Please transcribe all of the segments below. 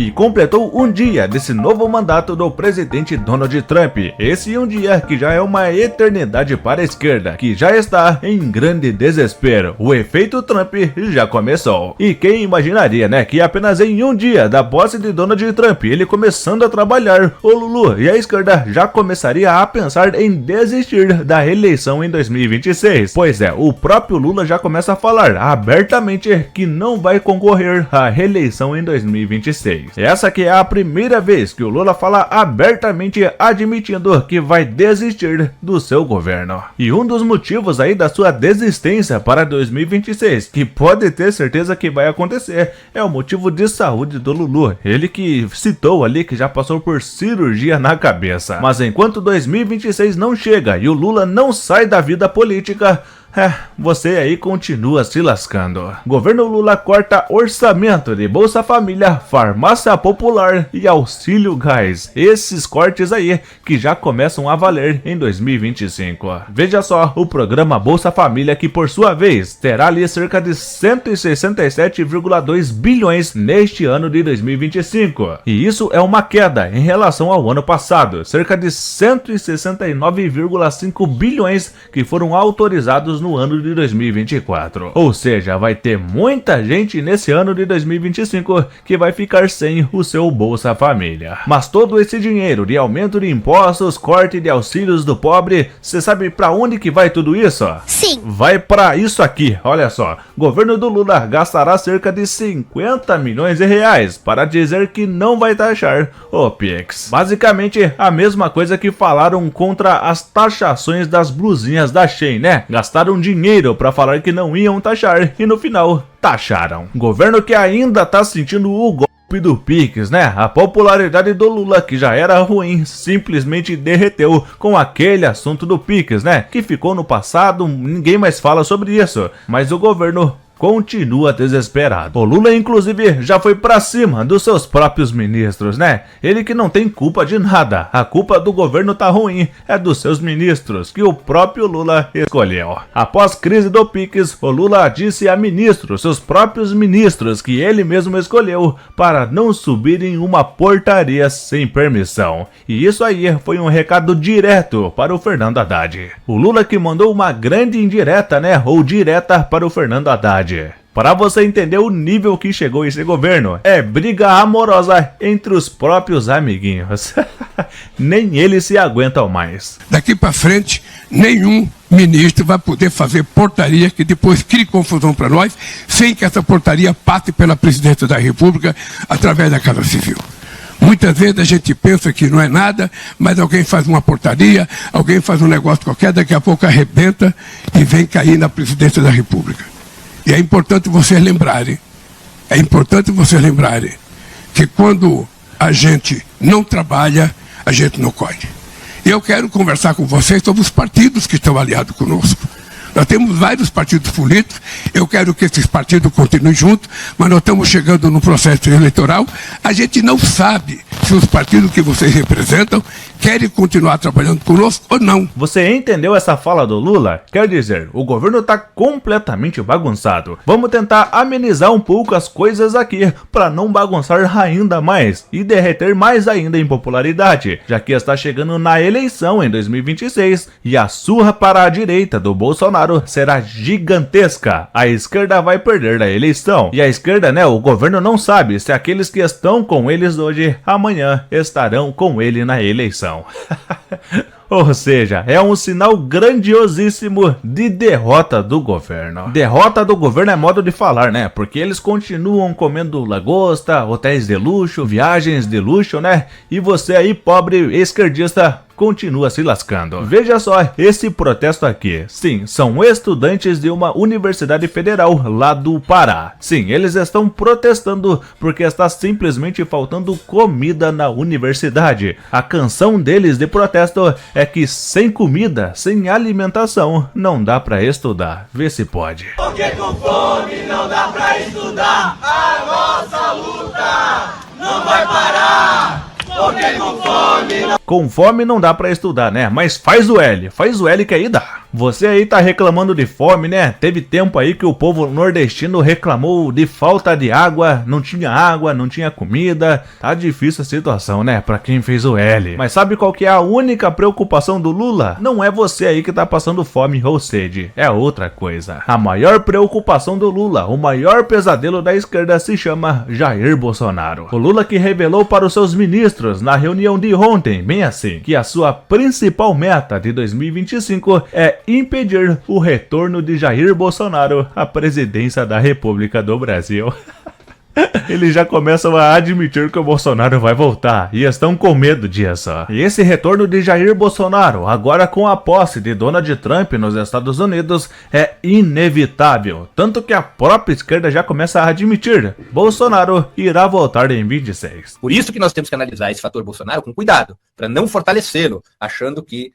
e completou um dia desse novo mandato do presidente Donald Trump. Esse um dia que já é uma eternidade para a esquerda, que já está em grande desespero. O efeito Trump já começou. E quem imaginaria, né, que apenas em um dia da posse de Donald Trump, ele começando a trabalhar, o Lulu e a esquerda já começaria a pensar em desistir da reeleição em 2026. Pois é, o próprio Lula já começa a falar abertamente que não vai concorrer à reeleição em 2026. Essa que é a primeira vez que o Lula fala abertamente admitindo que vai desistir do seu governo. E um dos motivos aí da sua desistência para 2026, que pode ter certeza que vai acontecer, é o motivo de saúde do Lulu. Ele que citou ali que já passou por cirurgia na cabeça. Mas enquanto 2026 não chega e o Lula não sai da vida política, você aí continua se lascando. Governo Lula corta orçamento de Bolsa Família, Farmácia Popular e Auxílio Gás. Esses cortes aí que já começam a valer em 2025. Veja só, o programa Bolsa Família, que por sua vez terá ali cerca de 167,2 bilhões neste ano de 2025. E isso é uma queda em relação ao ano passado, cerca de 169,5 bilhões que foram autorizados no ano de 2024. Ou seja, vai ter muita gente nesse ano de 2025 que vai ficar sem o seu Bolsa Família. Mas todo esse dinheiro de aumento de impostos, corte de auxílios do pobre, você sabe pra onde que vai tudo isso? Sim. Vai pra isso aqui, olha só. Governo do Lula gastará cerca de 50 milhões de reais para dizer que não vai taxar o Pix. Basicamente a mesma coisa que falaram contra as taxações das blusinhas da Shein, né? Gastaram dinheiro para falar que não iam taxar e no final taxaram. Governo que ainda tá sentindo o golpe do Pix, né? A popularidade do Lula, que já era ruim, simplesmente derreteu com aquele assunto do Pix, né? Que ficou no passado, ninguém mais fala sobre isso, mas o governo continua desesperado. O Lula inclusive já foi pra cima dos seus próprios ministros, né? Ele que não tem culpa de nada. A culpa do governo tá ruim é dos seus ministros, que o próprio Lula escolheu. Após crise do Pix, o Lula disse a ministros, seus próprios ministros, que ele mesmo escolheu para não subirem uma portaria sem permissão. E isso aí foi um recado direto para o Fernando Haddad. O Lula que mandou uma grande indireta, né? Ou direta para o Fernando Haddad. Para você entender o nível que chegou esse governo, é briga amorosa entre os próprios amiguinhos. Nem eles se aguentam mais. Daqui para frente, nenhum ministro vai poder fazer portaria que depois crie confusão para nós, sem que essa portaria passe pela presidência da República através da Casa Civil. Muitas vezes a gente pensa que não é nada, mas alguém faz uma portaria, alguém faz um negócio qualquer, daqui a pouco arrebenta e vem cair na presidência da República. E é importante vocês lembrarem, que quando a gente não trabalha, a gente não colhe. E eu quero conversar com vocês sobre os partidos que estão aliados conosco. Nós temos vários partidos políticos, eu quero que esses partidos continuem juntos, mas nós estamos chegando no processo eleitoral, a gente não sabe se os partidos que vocês representam querem continuar trabalhando conosco ou não. Você entendeu essa fala do Lula? Quer dizer, o governo tá completamente bagunçado. Vamos tentar amenizar um pouco as coisas aqui, para não bagunçar ainda mais e derreter mais ainda em popularidade, já que está chegando na eleição em 2026 e a surra para a direita do Bolsonaro será gigantesca. A esquerda vai perder a eleição. E a esquerda, né, o governo não sabe se aqueles que estão com eles hoje, amanhã estarão com ele na eleição. Ou seja, é um sinal grandiosíssimo de derrota do governo. Derrota do governo é modo de falar, né? Porque eles continuam comendo lagosta, hotéis de luxo, viagens de luxo, né? E você aí, pobre esquerdista, continua se lascando. Veja só esse protesto aqui. Sim, são estudantes de uma universidade federal lá do Pará. Sim, eles estão protestando porque está simplesmente faltando comida na universidade. A canção deles de protesto é que sem comida, sem alimentação, não dá pra estudar. Vê se pode. Porque com fome não dá pra estudar. A nossa luta não vai parar. Porque com fome não... Com fome não dá pra estudar, né? Mas faz o L que aí dá. Você aí tá reclamando de fome, né? Teve tempo aí que o povo nordestino reclamou de falta de água, não tinha comida. Tá difícil a situação, né? Pra quem fez o L. Mas sabe qual que é a única preocupação do Lula? Não é você aí que tá passando fome ou sede, é outra coisa. A maior preocupação do Lula, o maior pesadelo da esquerda se chama Jair Bolsonaro. O Lula que revelou para os seus ministros na reunião de ontem, bem assim, que a sua principal meta de 2025 é impedir o retorno de Jair Bolsonaro à presidência da República do Brasil. Eles já começam a admitir que o Bolsonaro vai voltar e estão com medo disso. E esse retorno de Jair Bolsonaro, agora com a posse de Donald Trump nos Estados Unidos, é inevitável. Tanto que a própria esquerda já começa a admitir: Bolsonaro irá voltar em 26. Por isso que nós temos que analisar esse fator Bolsonaro com cuidado, para não fortalecê-lo, achando que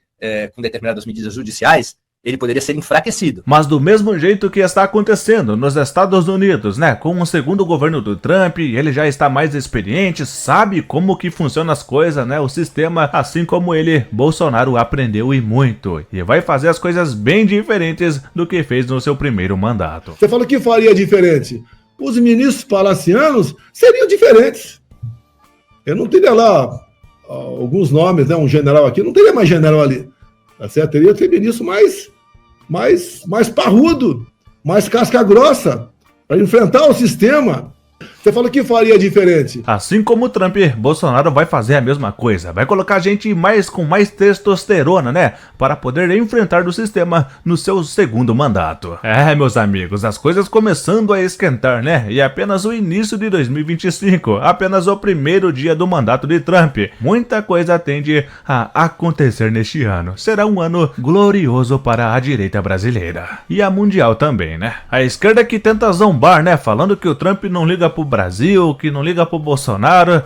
com determinadas medidas judiciais ele poderia ser enfraquecido. Mas do mesmo jeito que está acontecendo nos Estados Unidos, né? Com o segundo governo do Trump, ele já está mais experiente, sabe como que funcionam as coisas, né? O sistema, assim como ele, Bolsonaro aprendeu e muito. E vai fazer as coisas bem diferentes do que fez no seu primeiro mandato. Você falou que faria diferente. Os ministros palacianos seriam diferentes. Eu não teria lá alguns nomes, né? Um general aqui, não teria mais general ali. Tá certo? Teria que ter ministro mais parrudo, mais casca grossa, para enfrentar o sistema. Você falou que faria diferente. Assim como o Trump, Bolsonaro vai fazer a mesma coisa. Vai colocar gente com mais testosterona, né? Para poder enfrentar o sistema no seu segundo mandato. É, meus amigos, as coisas começando a esquentar, né? E é apenas o início de 2025. Apenas o primeiro dia do mandato de Trump. Muita coisa tende a acontecer neste ano. Será um ano glorioso para a direita brasileira. E a mundial também, né? A esquerda que tenta zombar, né? Falando que o Trump não liga pro Brasil, que não liga pro Bolsonaro.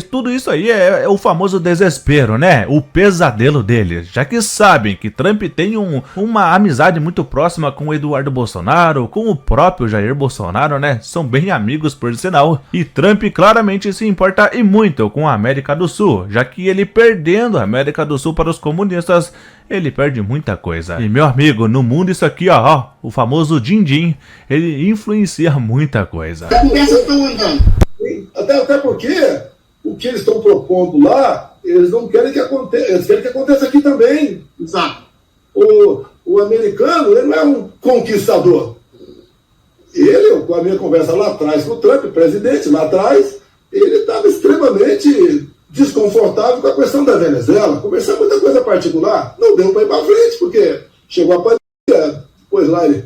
Tudo isso aí é o famoso desespero, né? O pesadelo deles. Já que sabem que Trump tem uma amizade muito próxima com o Eduardo Bolsonaro, com o próprio Jair Bolsonaro, né? São bem amigos, por sinal. E Trump claramente se importa e muito com a América do Sul, já que ele perdendo a América do Sul para os comunistas, ele perde muita coisa. E meu amigo, no mundo isso aqui, ó, o famoso din-din, ele influencia muita coisa. Até porque o que eles estão propondo lá, eles não querem que aconteça, eles querem que aconteça aqui também. Exato. O americano, ele não é um conquistador. Ele, com a minha conversa lá atrás com o Trump, presidente, lá atrás, ele estava extremamente desconfortável com a questão da Venezuela. Conversar muita coisa particular, não deu para ir para frente, porque chegou a pandemia, depois lá ele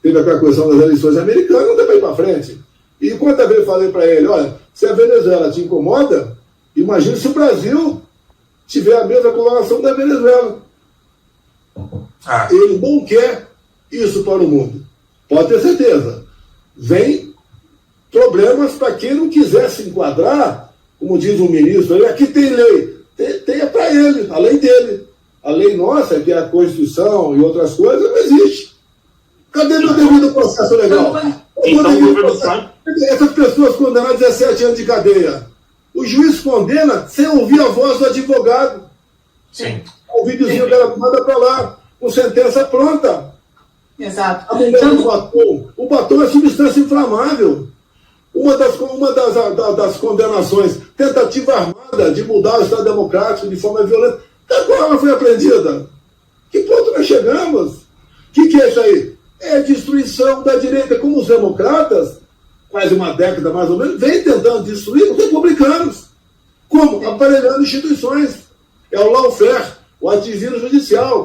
teve aquela questão das eleições americanas, não deu para ir para frente. E quantas vezes eu falei para ele, olha, se a Venezuela te incomoda, imagine se o Brasil tiver a mesma colocação da Venezuela. Ele não quer isso para o mundo. Pode ter certeza. Vem problemas para quem não quiser se enquadrar, como diz o ministro, ele aqui tem lei. Tem para ele, a lei dele. A lei nossa, que é a Constituição e outras coisas, não existe. Cadê meu devido processo legal? Essas pessoas condenadas a 17 anos de cadeia. O juiz condena sem ouvir a voz do advogado. Sim. O videozinho dela manda para lá, com sentença pronta. Exato. A mulher do batom. O batom é substância inflamável. Uma das condenações, tentativa armada de mudar o Estado Democrático de forma violenta. Agora ela foi apreendida. Que ponto nós chegamos? O que é isso aí? É destruição da direita, como os democratas, quase uma década mais ou menos, vem tentando destruir os republicanos. Como? Aparelhando instituições. É o lawfare, o ativismo judicial.